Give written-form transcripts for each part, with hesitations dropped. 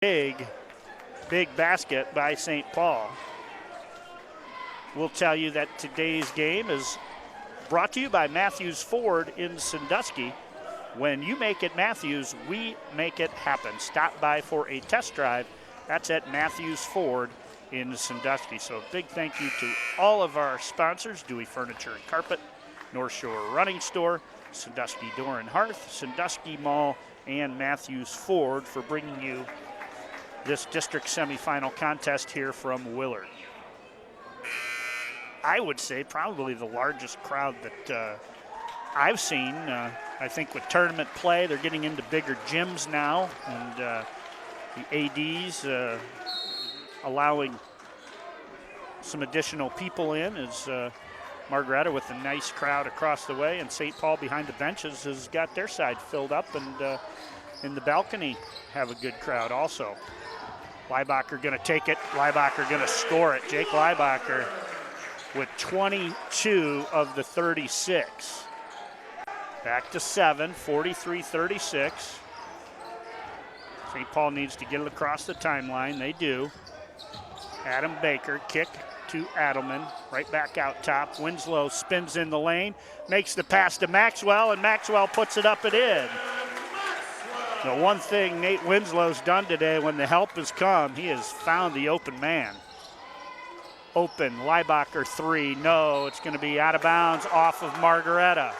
big basket by St. Paul. We'll tell you that today's game is brought to you by Matthews Ford in Sandusky. When you make it Matthews, we make it happen. Stop by for a test drive. That's at Matthews Ford in Sandusky. So a big thank you to all of our sponsors, Dewey Furniture and Carpet, North Shore Running Store, Sandusky Door and Hearth, Sandusky Mall, and Matthews Ford for bringing you this district semifinal contest here from Willard. I would say probably the largest crowd that I've seen. I think with tournament play, they're getting into bigger gyms now, and the ADs allowing some additional people in as Margaretta with a nice crowd across the way, and St. Paul behind the benches has got their side filled up, and in the balcony have a good crowd also. Leibacher going to take it. Leibacher going to score it. Jake Leibacher with 22 of the 36. Back to 7, 43-36. St. Paul needs to get it across the timeline. They do. Adam Baker, kick to Adelman. Right back out top. Winslow spins in the lane, makes the pass to Maxwell, and Maxwell puts it up and in. The one thing Nate Winslow's done today when the help has come, he has found the open man. Open, Leibacher 3, no, it's going to be out of bounds off of Margaretta.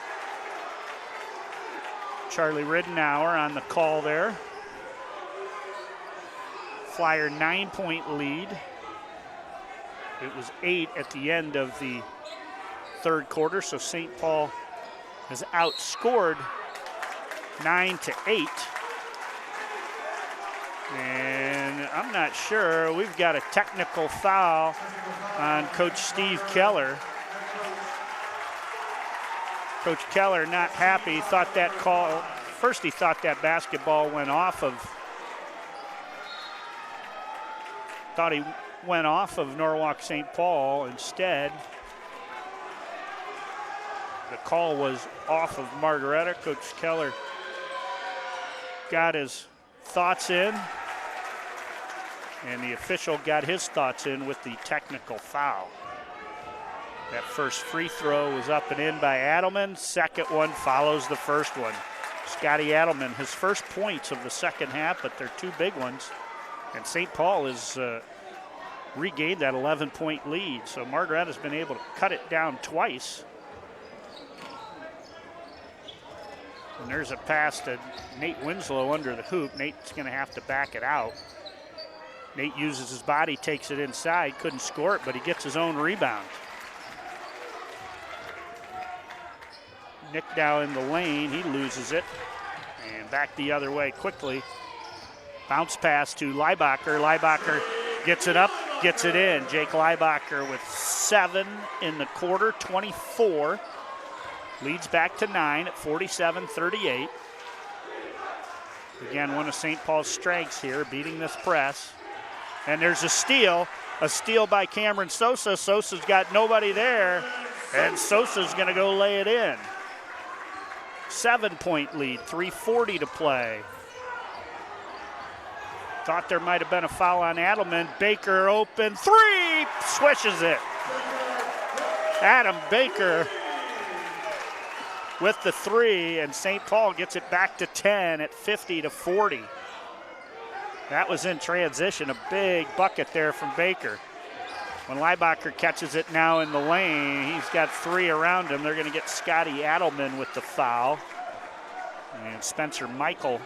Charlie Riddenauer on the call there. Flyer 9-point lead. It was 8 at the end of the third quarter, so St. Paul has outscored 9-8. And I'm not sure. We've got a technical foul on Coach Steve Keller. Coach Keller not happy. Thought that call, first he thought that basketball went off of, Norwalk St. Paul. Instead, the call was off of Margaretta. Coach Keller got his thoughts in, and the official got his thoughts in with the technical foul. That first free throw was up and in by Adelman. Second one follows the first one. Scotty Adelman, his first points of the second half, but they're two big ones. And St. Paul has regained that 11-point lead. So Margaretta's been able to cut it down twice. And there's a pass to Nate Winslow under the hoop. Nate's going to have to back it out. Nate uses his body, takes it inside, couldn't score it, but he gets his own rebound. Nick down in the lane, he loses it. And back the other way quickly. Bounce pass to Leibacher. Leibacher gets it up, gets it in. Jake Leibacher with 7 in the quarter, 24. Leads back to 9 at 47-38. Again, one of St. Paul's strengths here, beating this press. And there's a steal by Cameron Sosa. Sosa's got nobody there, and Sosa's going to go lay it in. 7-point lead, 3:40 to play. Thought there might have been a foul on Adelman. Baker open, 3, swishes it. Adam Baker with the 3, and St. Paul gets it back to 10 at 50-40. That was in transition, a big bucket there from Baker. When Leibacher catches it now in the lane, he's got 3 around him. They're going to get Scotty Adelman with the foul. And Spencer Michael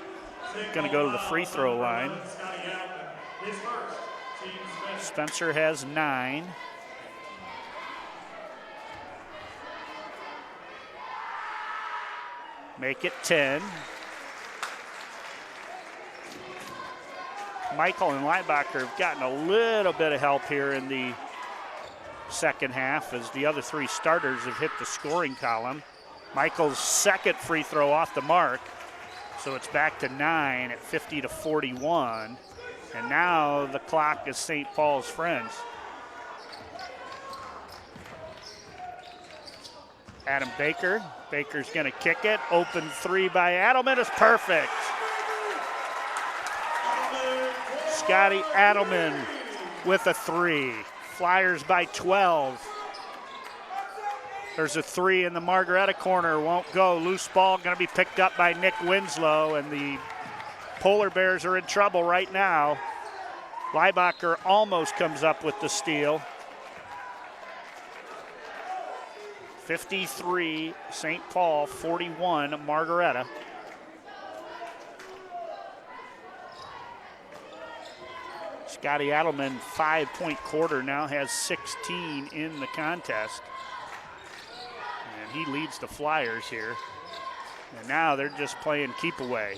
going to go to the free throw line. Spencer has 9. Make it 10. Michael and Leibacher have gotten a little bit of help here in the second half as the other 3 starters have hit the scoring column. Michael's second free throw off the mark, so it's back to 9 at 50-41. And now the clock is St. Paul's friends. Adam Baker. Baker's going to kick it. Open 3 by Adelman is perfect. Scotty Adelman with a 3. Flyers by 12. There's a 3 in the Margaretta corner, won't go. Loose ball going to be picked up by Nick Winslow, and the Polar Bears are in trouble right now. Leibacher almost comes up with the steal. 53 St. Paul, 41 Margaretta. Scotty Adelman, 5-point quarter, now has 16 in the contest. And he leads the Flyers here. And now they're just playing keep away.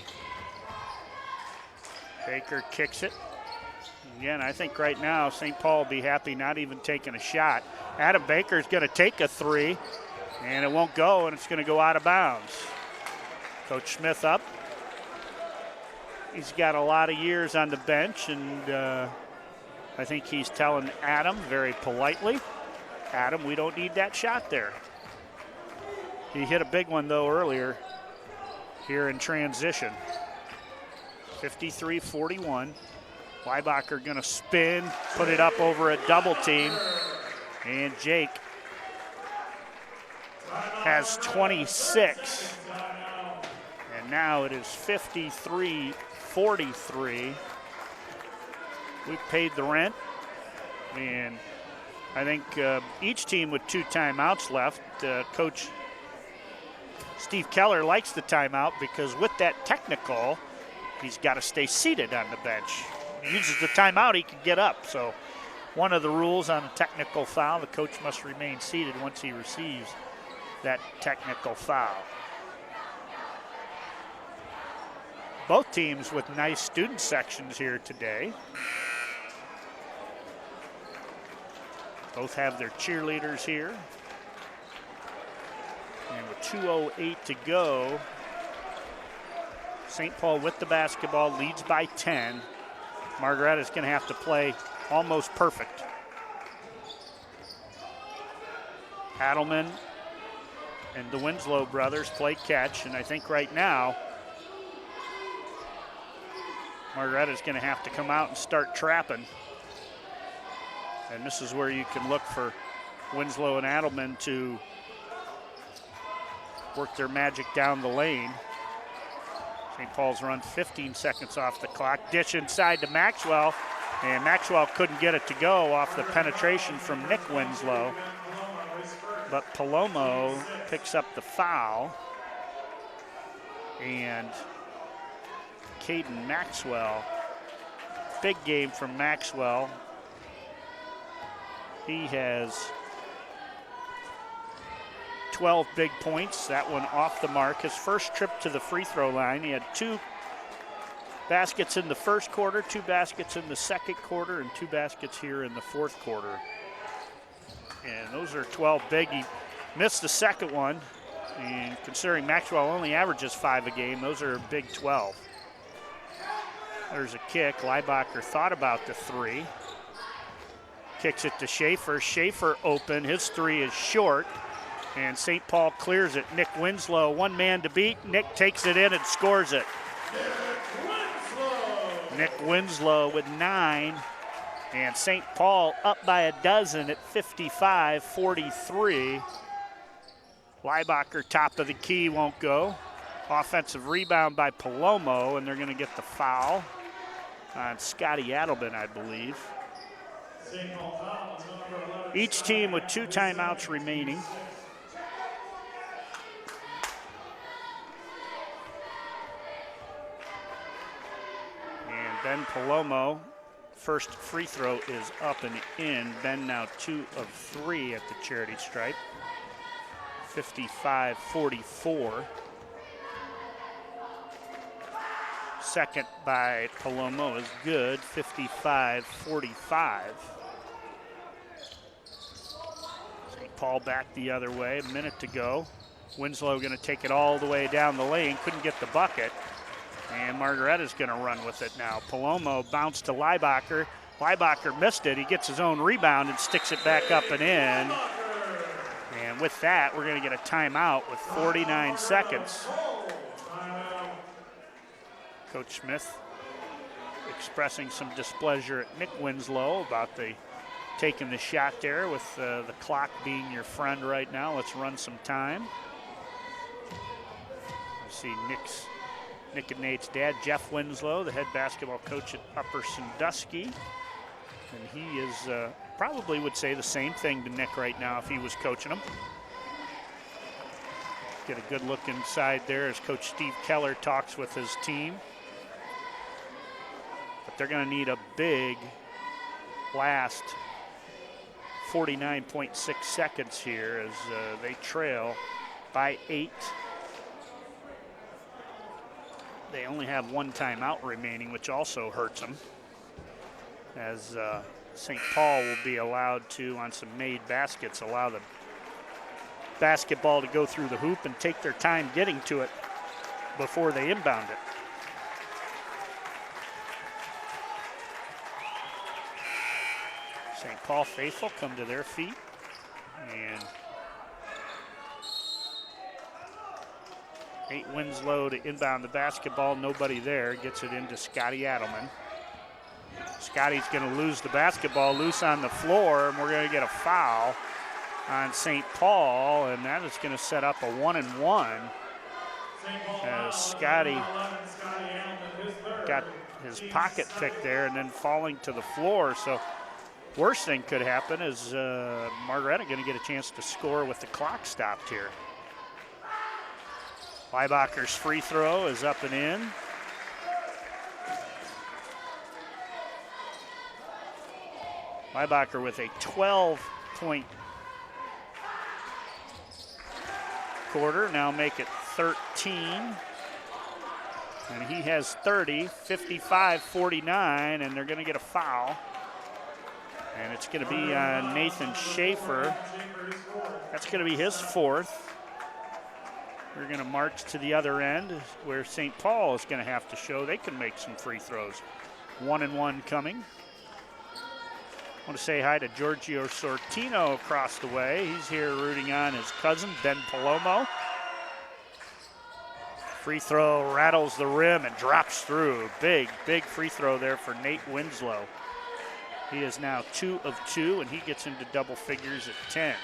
Baker kicks it. Again, I think right now St. Paul will be happy not even taking a shot. Adam Baker's going to take a 3, and it won't go, and it's going to go out of bounds. Coach Smith up. He's got a lot of years on the bench, and I think he's telling Adam very politely, Adam, we don't need that shot there. He hit a big one, though, earlier here in transition. 53-41. Leibacher going to spin, put it up over a double team, and Jake has 26. And now it is 53-43. We've paid the rent, and I think each team with 2 timeouts left. Coach Steve Keller likes the timeout because with that technical, he's got to stay seated on the bench. Uses the timeout, he can get up. So one of the rules on a technical foul, the coach must remain seated once he receives that technical foul. Both teams with nice student sections here today. Both have their cheerleaders here. And with 2:08 to go, St. Paul with the basketball leads by 10. Margaretta's going to have to play almost perfect. Adelman and the Winslow brothers play catch, and I think right now Margaretta's going to have to come out and start trapping. And this is where you can look for Winslow and Adelman to work their magic down the lane. St. Paul's run 15 seconds off the clock. Dish inside to Maxwell, and Maxwell couldn't get it to go off the penetration from Nick Winslow. But Palomo picks up the foul, and Caden Maxwell, big game from Maxwell. He has 12 big points, that one off the mark. His first trip to the free throw line, he had 2 baskets in the first quarter, 2 baskets in the second quarter, and 2 baskets here in the fourth quarter. And those are 12 big. He missed the second one, and considering Maxwell only averages 5 a game, those are a big 12. There's a kick. Leibacher thought about the 3. Kicks it to Schaefer. Schaefer open. His 3 is short. And St. Paul clears it. Nick Winslow, one man to beat. Nick takes it in and scores it. Nick Winslow with 9. And St. Paul up by a dozen at 55-43. Leibacher, top of the key, won't go. Offensive rebound by Palomo, and they're going to get the foul on Scotty Adelman, I believe. Each team with 2 timeouts remaining. Ben Palomo, first free throw is up and in. Ben now 2 of 3 at the charity stripe. 55-44. Second by Palomo is good, 55-45. St. Paul back the other way, a minute to go. Winslow going to take it all the way down the lane, couldn't get the bucket. And Margaretta's going to run with it now. Palomo bounced to Leibacher. Leibacher missed it. He gets his own rebound and sticks it back up and in. And with that, we're going to get a timeout with 49 seconds. Coach Smith expressing some displeasure at Nick Winslow about taking the shot there with the clock being your friend right now. Let's run some time. You see Nick and Nate's dad, Jeff Winslow, the head basketball coach at Upper Sandusky. And he is probably would say the same thing to Nick right now if he was coaching him. Get a good look inside there as Coach Steve Keller talks with his team. But they're going to need a big last 49.6 seconds here as they trail by 8. They only have one timeout remaining, which also hurts them, as St. Paul will be allowed to, on some made baskets, allow the basketball to go through the hoop and take their time getting to it before they inbound it. St. Paul faithful come to their feet, and Nate Winslow to inbound the basketball. Nobody there. Gets it into Scotty Adelman. Scotty's going to lose the basketball loose on the floor, and we're going to get a foul on St. Paul, and that is going to set up a 1-and-1 as Scotty got his pocket picked there and then falling to the floor. So worst thing could happen is Margaretta going to get a chance to score with the clock stopped here. Leibacher's free throw is up and in. Leibacher with a 12-point quarter, now make it 13. And he has 30, 55-49, and they're going to get a foul. And it's going to be on Nathan Schaefer. That's going to be his fourth. We're going to march to the other end where St. Paul is going to have to show they can make some free throws. 1-and-1 coming. I want to say hi to Giorgio Sortino across the way. He's here rooting on his cousin, Ben Palomo. Free throw rattles the rim and drops through. Big free throw there for Nate Winslow. He is now 2 of 2, and he gets into double figures at 10.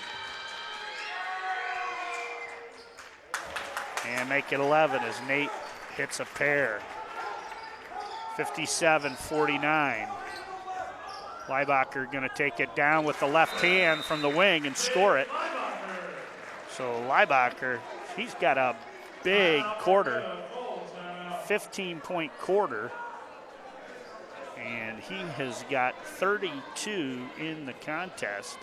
And make it 11 as Nate hits a pair. 57-49. Leibacher going to take it down with the left hand from the wing and score it. So Leibacher, he's got a big quarter, 15-point quarter. And he has got 32 in the contest.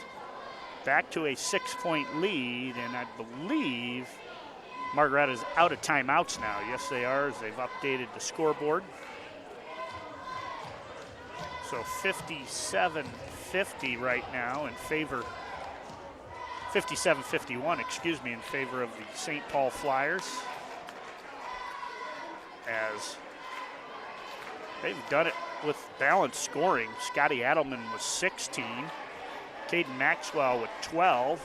Back to a 6-point lead, and I believe Margaretta's out of timeouts now. Yes, they are, as they've updated the scoreboard. So 57-50 right now in favor, 57-51, excuse me, in favor of the St. Paul Flyers. As they've done it with balanced scoring. Scotty Adelman was 16. Caden Maxwell with 12.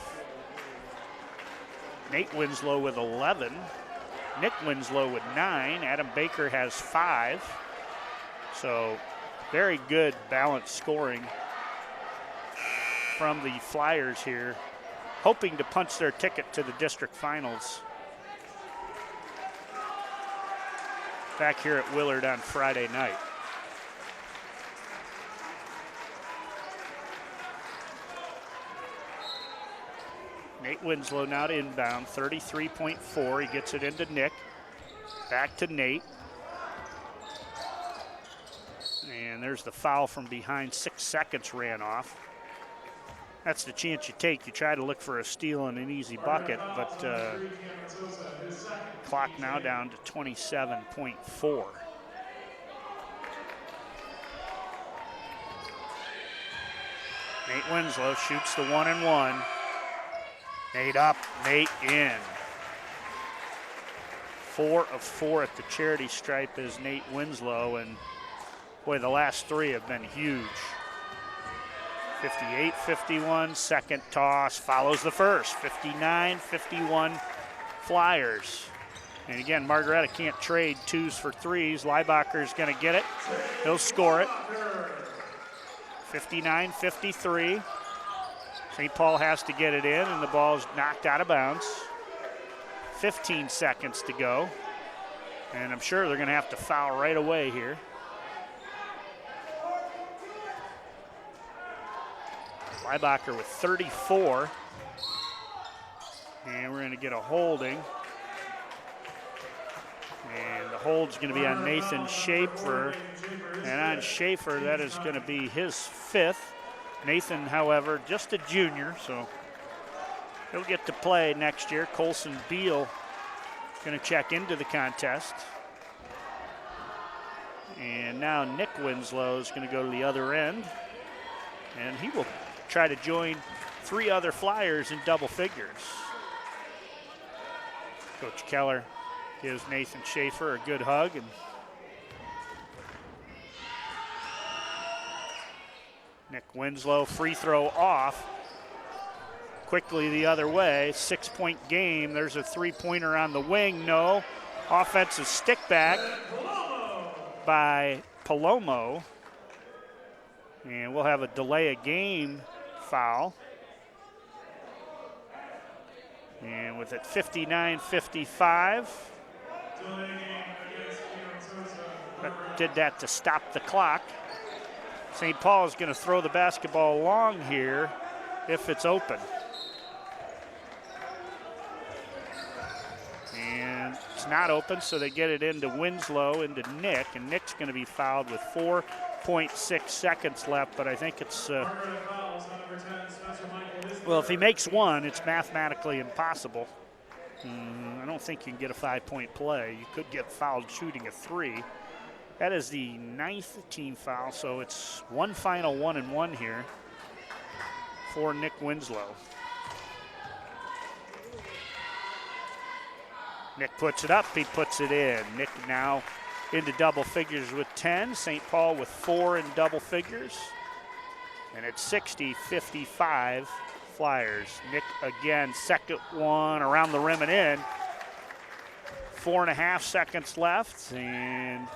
Nate Winslow with 11. Nick Winslow with 9. Adam Baker has 5. So very good balanced scoring from the Flyers here, hoping to punch their ticket to the district finals back here at Willard on Friday night. Nate Winslow now to inbound, 33.4. He gets it into Nick. Back to Nate. And there's the foul from behind. 6 seconds ran off. That's the chance you take. You try to look for a steal and an easy bucket, but clock now down to 27.4. Nate Winslow shoots the 1-and-1. Nate up, Nate in. 4 of 4 at the charity stripe is Nate Winslow, and boy, the last 3 have been huge. 58-51, second toss, follows the first. 59-51 Flyers. And again, Margaretta can't trade 2s for 3s. Leibacher's going to get it. He'll score it. 59-53. St. Paul has to get it in, and the ball's knocked out of bounds. 15 seconds to go. And I'm sure they're going to have to foul right away here. Leibacher with 34. And we're going to get a holding. And the hold's going to be on Nathan Schaefer. And on Schaefer, that is going to be his 5th. Nathan, however, just a junior, so he'll get to play next year. Colson Beal going to check into the contest. And now Nick Winslow is going to go to the other end. And he will try to join 3 other Flyers in double figures. Coach Keller gives Nathan Schaefer a good hug. And Nick Winslow, free throw off. Quickly the other way, 6-point game. There's a 3-pointer on the wing, no. Offensive stick back by Palomo. And we'll have a delay of game foul. And with it 59-55. But did that to stop the clock. St. Paul is going to throw the basketball long here if it's open. And it's not open, so they get it into Winslow, into Nick, and Nick's going to be fouled with 4.6 seconds left, but I think it's, well, if he makes one, it's mathematically impossible. I don't think you can get a 5-point play. You could get fouled shooting a 3. That is the 9th team foul, so it's one final 1-and-1 here for Nick Winslow. Nick puts it up, he puts it in. Nick now into double figures with 10. St. Paul with 4 in double figures. And it's 60-55 Flyers. Nick again, second one around the rim and in. 4.5 seconds left, and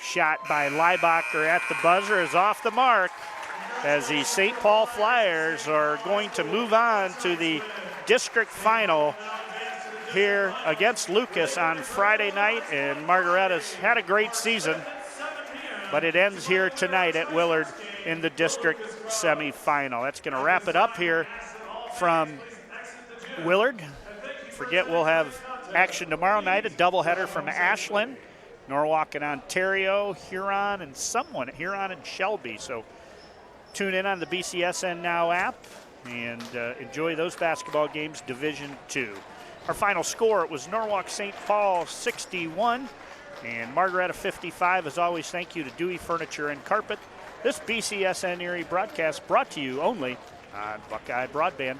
shot by Leibacher at the buzzer is off the mark, as the St. Paul Flyers are going to move on to the district final here against Lucas on Friday night. And Margaretta's had a great season, but it ends here tonight at Willard in the district semifinal. That's going to wrap it up here from Willard. Forget we'll have action tomorrow night, a doubleheader from Ashland, Norwalk and Ontario, Huron and Shelby. So tune in on the BCSN Now app and enjoy those basketball games, Division II. Our final score, it was Norwalk St. Paul 61 and Margaretta 55. As always, thank you to Dewey Furniture and Carpet. This BCSN Erie broadcast brought to you only on Buckeye Broadband.